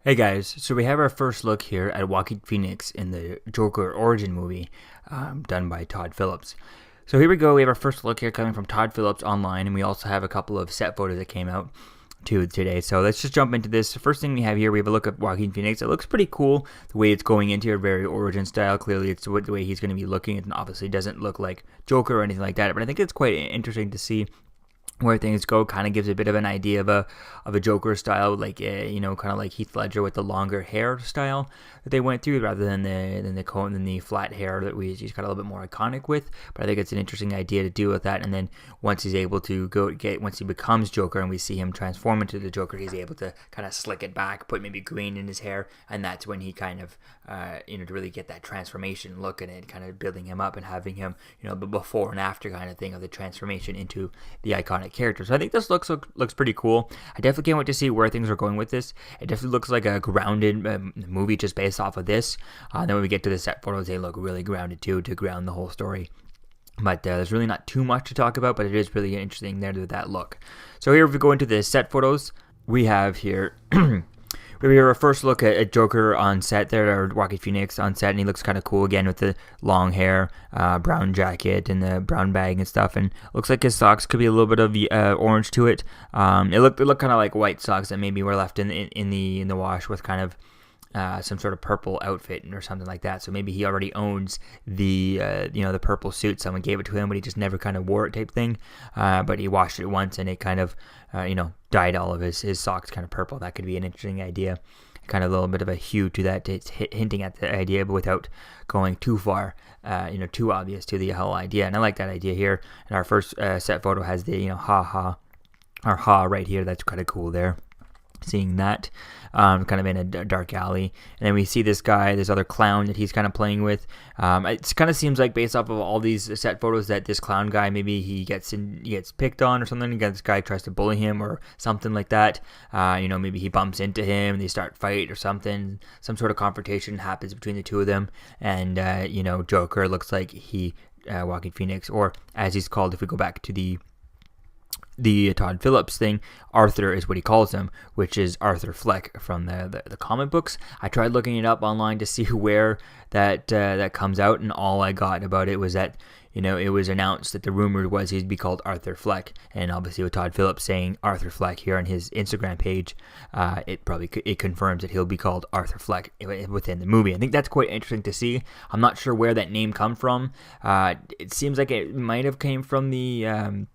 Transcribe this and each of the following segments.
Hey guys, so we have our first look here at Joaquin Phoenix in the Joker origin movie done by Todd Phillips. So here we go, we have our first look here coming from Todd Phillips online, and we also have a couple of set photos that came out today. So let's just jump into this. The first thing we have here, we have a look at Joaquin Phoenix. It looks pretty cool the way it's going into here, very origin style. Clearly it's the way he's going to be looking. It obviously doesn't look like Joker or anything like that, but I think it's quite interesting to see where things go. Kind of gives a bit of an idea of a Joker style, like kind of like Heath Ledger with the longer hair style that they went through, rather than the flat hair that he's got a little bit more iconic with. But I think it's an interesting idea to do with that. And then once he's able to once he becomes Joker and we see him transform into the Joker, he's able to kind of slick it back, put maybe green in his hair, and that's when he kind of to really get that transformation look in it, kind of building him up and having him the before and after kind of thing of the transformation into the iconic character. So I think this looks pretty cool. I definitely can't wait to see where things are going with this. It definitely looks like a grounded movie just based off of this. Then when we get to the set photos, they look really grounded too, to ground the whole story. But there's really not too much to talk about, but it is really interesting there with that look. So here, if we go into the set photos, we have here we have our first look at Joker on set there, or Joaquin Phoenix on set, and he looks kind of cool again with the long hair, brown jacket, and the brown bag and stuff. And looks like his socks could be a little bit of the orange to it. It looked kind of like white socks that maybe were left in the wash with kind of some sort of purple outfit or something like that. So maybe he already owns the the purple suit. Someone gave it to him, but he just never kind of wore it type thing. But he washed it once, and it kind of dyed all of his socks kind of purple. That could be an interesting idea. Kind of a little bit of a hue to that. It's hinting at the idea, but without going too far, too obvious to the whole idea. And I like that idea here. And our first set photo has the ha ha, or ha right here. That's kind of cool there. Seeing that kind of in a dark alley, and then we see this other clown that he's kind of playing with. It kind of seems like, based off of all these set photos, that this clown guy, maybe he gets picked on or something. This guy tries to bully him or something like that. Maybe he bumps into him and they start fight or something. Some sort of confrontation happens between the two of them, and Joker looks like Joaquin Phoenix, or as he's called, if we go back to the Todd Phillips thing, Arthur is what he calls him, which is Arthur Fleck from the comic books. I tried looking it up online to see where that comes out, and all I got about it was that it was announced that the rumor was he'd be called Arthur Fleck, and obviously with Todd Phillips saying Arthur Fleck here on his Instagram page, it confirms that he'll be called Arthur Fleck within the movie. I think that's quite interesting to see. I'm not sure where that name come from. It seems like it might have came from the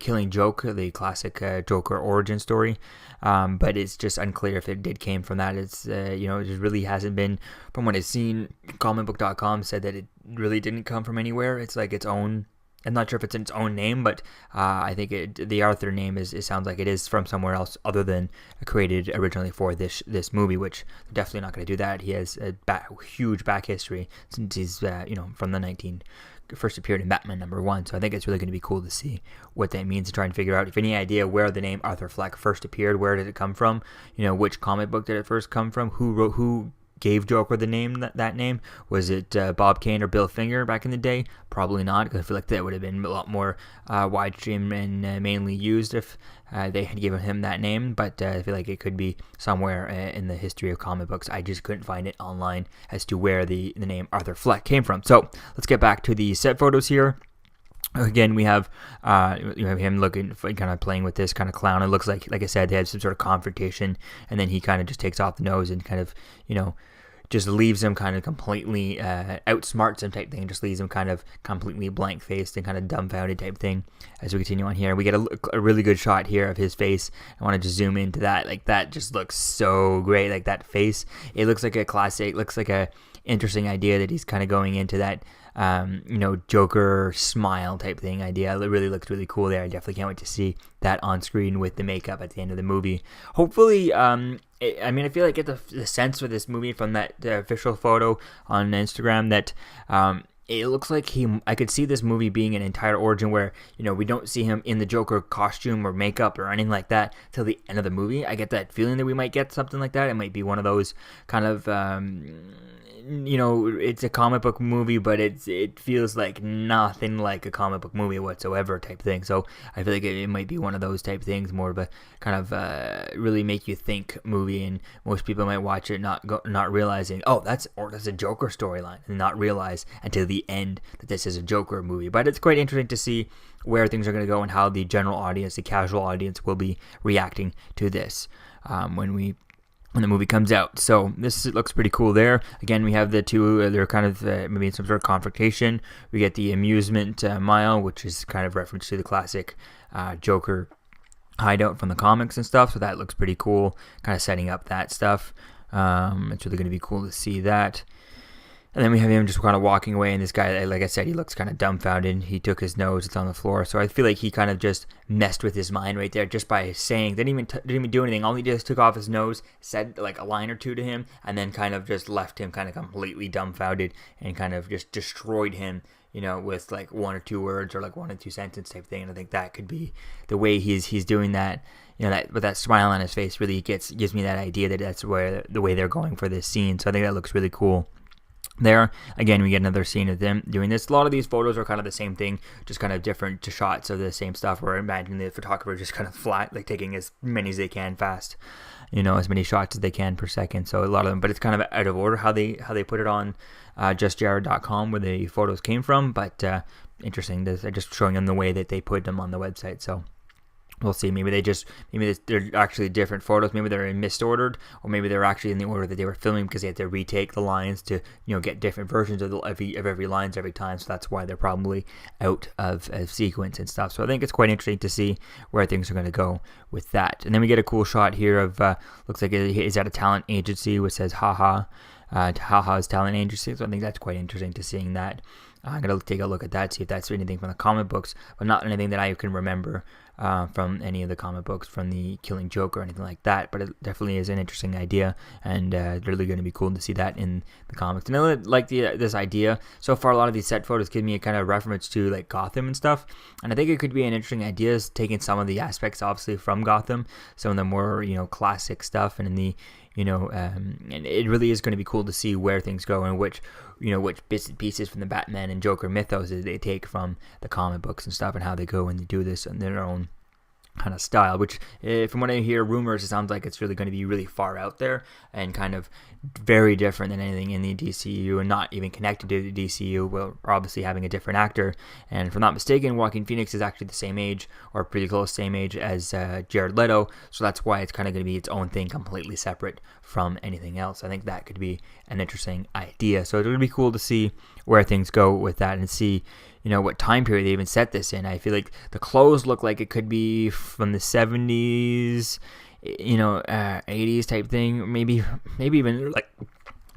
Killing Joke, the classic Joker origin story, but it's just unclear if it came from that. It's it just really hasn't been, from what I've seen. Comicbook.com said that it really didn't come from anywhere. It's like its own. I'm not sure if it's its own name, but I think the Arthur name it sounds like it is from somewhere else other than created originally for this movie, which they're definitely not going to do that. He has a huge back history since he's from the first appeared in Batman #1, so I think it's really going to be cool to see what that means, to try and figure out if any idea where the name Arthur Fleck first appeared. Where did it come from? Which comic book did it first come from? Who gave Joker the name, that name? Was it Bob Kane or Bill Finger back in the day? Probably not, because I feel like that would have been a lot more widestream and mainly used if they had given him that name. But I feel like it could be somewhere in the history of comic books. I just couldn't find it online as to where the name Arthur Fleck came from. So let's get back to the set photos here. Again, we have him looking, kind of playing with this kind of clown. It looks like I said, they had some sort of confrontation, and then he kind of just takes off the nose and kind of just leaves him kind of completely outsmarts him type thing. Just leaves him kind of completely blank faced and kind of dumbfounded type thing. As we continue on here, we get a really good shot here of his face. I want to just zoom into that. Like, that just looks so great. Like, that face, it looks like a classic. Looks like a interesting idea that he's kind of going into that Joker smile type thing idea. It really looks really cool there. I definitely can't wait to see that on screen with the makeup at the end of the movie. Hopefully, I feel like I get the sense for this movie from that official photo on Instagram that it looks like I could see this movie being an entire origin where, we don't see him in the Joker costume or makeup or anything like that till the end of the movie. I get that feeling that we might get something like that. It might be one of those kind of it's a comic book movie, but it feels like nothing like a comic book movie whatsoever type thing. So I feel like it might be one of those type things, more of a kind of really make you think movie, and most people might watch it not realizing, oh, that's a Joker storyline, and not realize until the end that this is a Joker movie. But it's quite interesting to see where things are going to go and how the general audience, the casual audience, will be reacting to this when the movie comes out. So this looks pretty cool there. Again, we have the two, they're kind of maybe in some sort of confrontation. We get the amusement mile, which is kind of reference to the classic Joker hideout from the comics and stuff. So that looks pretty cool, kind of setting up that stuff. It's really going to be cool to see that. And then we have him just kind of walking away, and this guy, like I said, he looks kind of dumbfounded. He took his nose, it's on the floor. So I feel like he kind of just messed with his mind right there just by saying, didn't even do anything. All he just took off his nose, said like a line or two to him, and then kind of just left him kind of completely dumbfounded and kind of just destroyed him, with like one or two words or like one or two sentence type thing. And I think that could be the way he's doing that. That with that smile on his face really gives me that idea that that's where the way they're going for this scene. So I think that looks really cool. There again, we get another scene of them doing this. A lot of these photos are kind of the same thing, just kind of different shots of the same stuff. Where imagine the photographer just kind of flat, like taking as many as they can fast, as many shots as they can per second. So a lot of them, but it's kind of out of order how they put it on justjared.com where the photos came from. But interesting, they're just showing them the way that they put them on the website. So we'll see. Maybe they're actually different photos. Maybe they're misordered, or maybe they're actually in the order that they were filming because they had to retake the lines to get different versions of every lines every time. So that's why they're probably out of sequence and stuff. So I think it's quite interesting to see where things are going to go with that. And then we get a cool shot here of looks like he's at a talent agency which says haha. Haha's talent agency. So I think that's quite interesting to seeing that. I'm going to take a look at that, see if that's anything from the comic books, but not anything that I can remember from any of the comic books from the Killing Joke or anything like that. But it definitely is an interesting idea, and really going to be cool to see that in the comics. And I like this idea. So far, a lot of these set photos give me a kind of reference to like Gotham and stuff, and I think it could be an interesting idea, taking some of the aspects obviously from Gotham, some of the more classic stuff, and in the and it really is going to be cool to see where things go and which bits and pieces from the Batman and Joker mythos they take from the comic books and stuff, and how they go and they do this in their own kind of style, which from what I hear rumors, it sounds like it's really going to be really far out there and kind of very different than anything in the DCU, and not even connected to the DCU. Well, obviously having a different actor, and if I'm not mistaken, Joaquin Phoenix is actually the same age or pretty close same age as Jared Leto, so that's why it's kind of going to be its own thing, completely separate from anything else. I think that could be an interesting idea. So it's going to be cool to see where things go with that, and see what time period they even set this in. I feel like the clothes look like it could be from the 70s, 80s type thing, maybe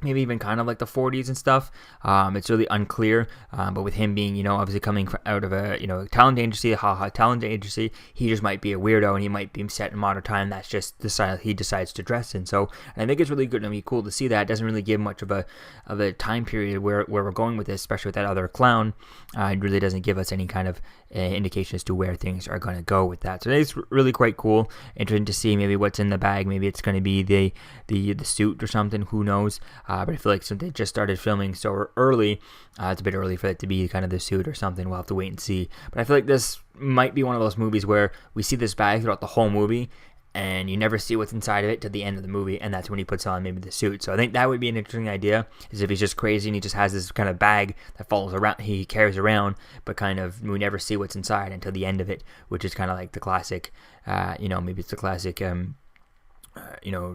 even kind of like the 40s and stuff. It's really unclear, but with him being, obviously coming out of a, talent agency, talent agency, he just might be a weirdo, and he might be set in modern time. That's just the style he decides to dress in. So, and I think it's really good and be cool to see that. It doesn't really give much of a time period where we're going with this, especially with that other clown. It really doesn't give us any kind of indication as to where things are going to go with that. So it's really quite cool. Interesting to see maybe what's in the bag. Maybe it's going to be the suit or something. Who knows? But I feel like since they just started filming so early, it's a bit early for it to be kind of the suit or something. We'll have to wait and see. But I feel like this might be one of those movies where we see this bag throughout the whole movie, and you never see what's inside of it to the end of the movie, and that's when he puts on maybe the suit. So I think that would be an interesting idea, is if he's just crazy and he just has this kind of bag that follows around, he carries around, but kind of we never see what's inside until the end of it, which is kind of like the classic, maybe it's the classic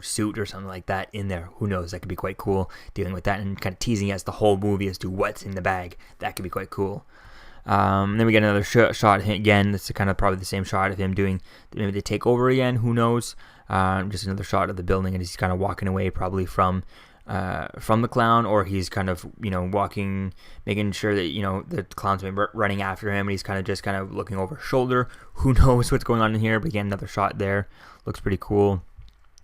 suit or something like that in there. Who knows? That could be quite cool, dealing with that and kind of teasing us the whole movie as to what's in the bag. That could be quite cool. Then we get another shot again. That's kind of probably the same shot of him doing maybe the takeover again. Who knows? Just another shot of the building, and he's kind of walking away probably from the clown, or he's kind of walking, making sure that the clown's been running after him, and he's kind of looking over his shoulder. Who knows what's going on in here? But again, another shot there. Looks pretty cool.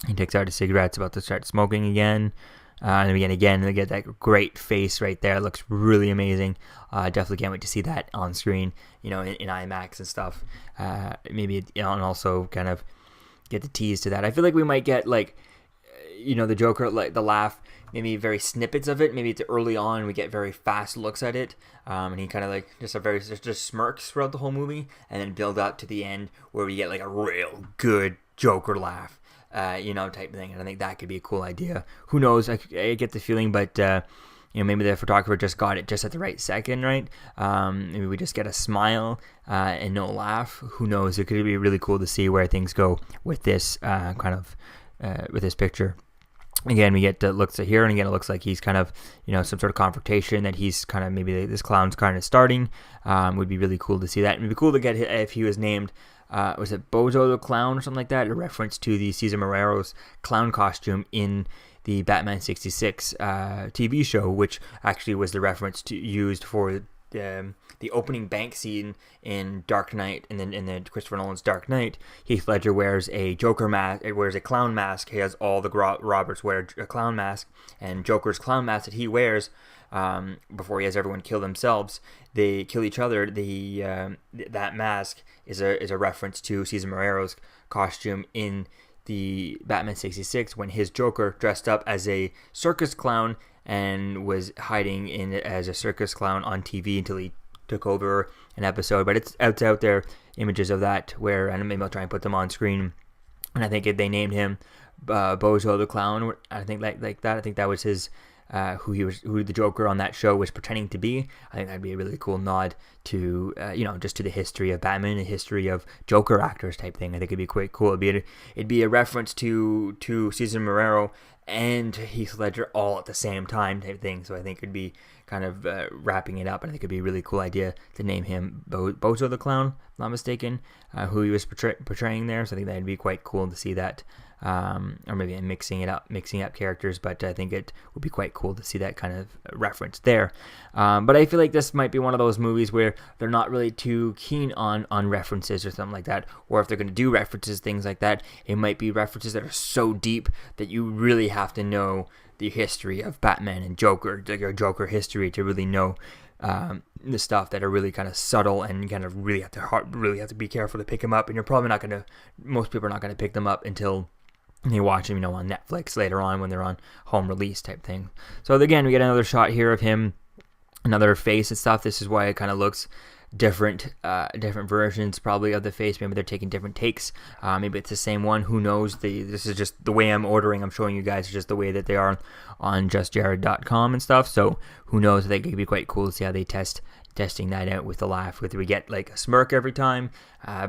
He takes out his cigarettes, about to start smoking again. And again, they get that great face right there. It looks really amazing. Definitely can't wait to see that on screen, in IMAX and stuff. Maybe, and also kind of get the tease to that. I feel like we might get the Joker, like the laugh, maybe very snippets of it. Maybe it's early on, we get very fast looks at it, and he kind of like just smirks throughout the whole movie, and then build up to the end where we get like a real good Joker laugh, type thing. And I think that could be a cool idea. Who knows? I get the feeling, but maybe the photographer just got it just at the right second, right? Maybe we just get a smile and no laugh. Who knows? It could be really cool to see where things go with this with this picture. Again, we get looks at here, and again, it looks like he's kind of, some sort of confrontation that he's kind of, maybe this clown's kind of starting. Would be really cool to see that. It'd be cool to get if he was named, was it Bozo the Clown or something like that? A reference to the Cesar Morero's clown costume in the Batman 66 TV show, which actually was the reference used for the opening bank scene in Dark Knight, and then in the Christopher Nolan's Dark Knight. Heath Ledger wears a Joker mask. It wears a clown mask. He has all the robbers wear a clown mask, and Joker's clown mask that he wears before he has everyone kill themselves. They kill each other. That mask is a reference to Cesar Morero's costume in the Batman 66 when his Joker dressed up as a circus clown and was hiding in as a circus clown on TV until he took over an episode. But it's out there, images of that, where, and maybe I'll try and put them on screen. And I think if they named him Bozo the Clown, I think like that. I think that was his who the Joker on that show was pretending to be. I think that'd be a really cool nod to just to the history of Batman, the history of Joker actors type thing. I think it'd be quite cool. It'd be a reference to Cesar Morero and Heath Ledger all at the same time type thing. So I think it'd be kind of wrapping it up, and I think it'd be a really cool idea to name him Bozo the Clown, if I'm not mistaken, who he was portraying there. So I think that'd be quite cool to see that. Or maybe mixing up characters, but I think it would be quite cool to see that kind of reference there. But I feel like this might be one of those movies where they're not really too keen on references or something like that, or if they're going to do references, things like that, it might be references that are so deep that you really have to know the history of Batman and Joker, like your Joker history, to really know the stuff that are really kind of subtle, and you kind of really have to be careful to pick them up. And you're probably not going to, most people are not going to pick them up until you watch them, on Netflix later on when they're on home release type thing. So again, we get another shot here of him, another face and stuff. This is why it kind of looks different versions probably of the face. Maybe they're taking different takes. Maybe it's the same one. Who knows? This is just the way I'm showing you guys, is just the way that they are on justjared.com and stuff. So who knows? I think it could be quite cool to see how they testing that out with the laugh. Whether we get like a smirk every time,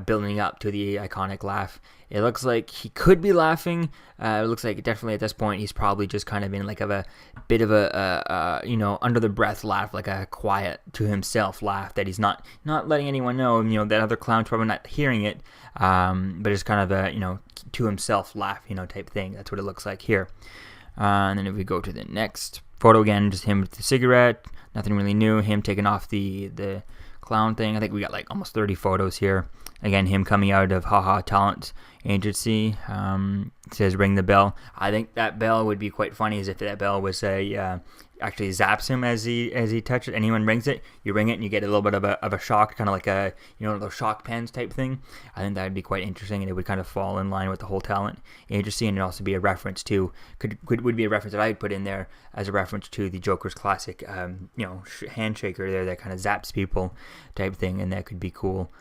building up to the iconic laugh. It looks like he could be laughing. It looks like definitely at this point he's probably just kind of in like a bit of a under the breath laugh, like a quiet to himself laugh that he's not letting anyone know. That other clown's probably not hearing it, but it's kind of a to himself laugh type thing. That's what it looks like here. And then if we go to the next photo, again, just him with the cigarette. Nothing really new. Him taking off the clown thing. I think we got like almost 30 photos here. Again, him coming out of Haha Talent Agency. It says ring the bell. I think that bell would be quite funny, as if that bell was actually zaps him as he touches it. Anyone rings it, you ring it, and you get a little bit of a shock, kind of like a those shock pens type thing. I think that would be quite interesting, and it would kind of fall in line with the whole talent agency, and it'd also be a reference to would be a reference that I would put in there as a reference to the Joker's classic handshaker there that kind of zaps people type thing, and that could be cool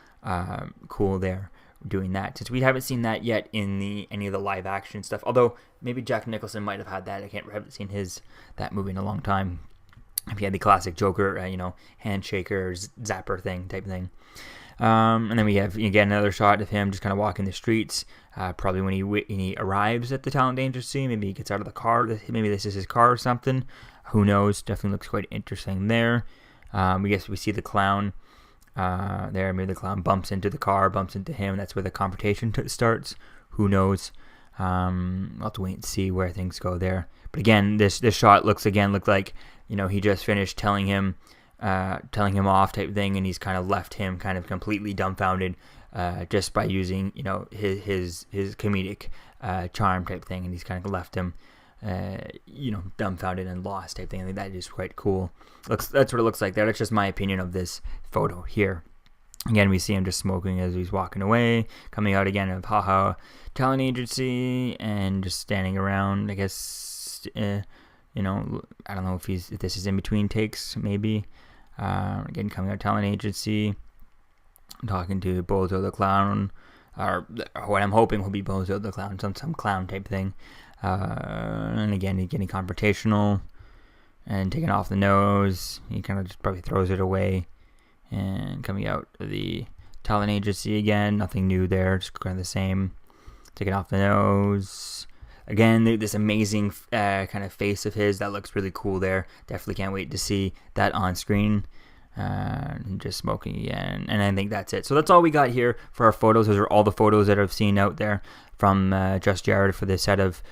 there doing that, since we haven't seen that yet in any of the live action stuff. Although maybe Jack Nicholson might have had that. I haven't seen that movie in a long time. If he had the classic Joker, handshaker, zapper type thing. And then we have again another shot of him just kind of walking the streets. Probably when he arrives at the talent agency, maybe he gets out of the car. Maybe this is his car or something. Who knows? Definitely looks quite interesting there. We see the clown. There, maybe the clown bumps into the car, bumps into him. That's where the confrontation starts. Who knows? I'll have to wait and see where things go there. But again, this shot looks like he just finished telling him off type thing, and he's kind of left him kind of completely dumbfounded just by using his comedic charm type thing, and he's kind of left him dumbfounded and lost type thing. I think that is quite cool. That's what it looks like there. That's just my opinion of this photo here. Again, we see him just smoking as he's walking away, coming out again of Haha Talent Agency, and just standing around, I guess, You know, I don't know if this is in between takes, maybe. Again, coming out talent agency, talking to Bozo the Clown, or what I'm hoping will be Bozo the Clown, some clown type thing. And again, he's getting confrontational and taking off the nose. He kind of just probably throws it away. And coming out of the talent agency again, nothing new there, just kind of the same. Taking off the nose. Again, this amazing kind of face of his that looks really cool there. Definitely can't wait to see that on screen. Just smoking again, and I think that's it. So that's all we got here for our photos. Those are all the photos that I've seen out there from Just Jared for the set of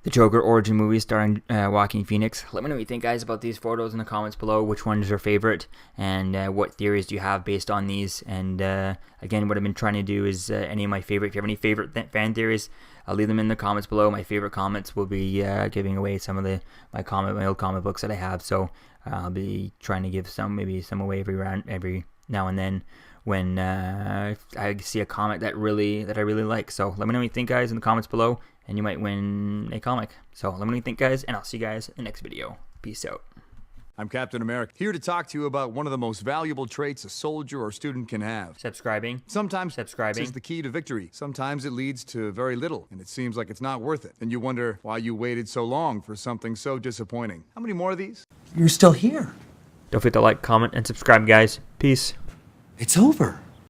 the Joker origin movie starring Joaquin Phoenix. Let me know what you think, guys, about these photos in the comments below. Which one is your favorite, and what theories do you have based on these? And again, what I've been trying to do is any of my favorite. If you have any favorite fan theories, I'll leave them in the comments below. My favorite comments will be giving away some of my old comic books that I have. So I'll be trying to give some away every now and then when I see a comic that I really like. So let me know what you think, guys, in the comments below, and you might win a comic. So let me know what you think, guys, and I'll see you guys in the next video. Peace out. I'm Captain America, here to talk to you about one of the most valuable traits a soldier or student can have. Subscribing. Sometimes is the key to victory. Sometimes it leads to very little, and it seems like it's not worth it. And you wonder why you waited so long for something so disappointing. How many more of these? You're still here. Don't forget to like, comment, and subscribe, guys. Peace. It's over.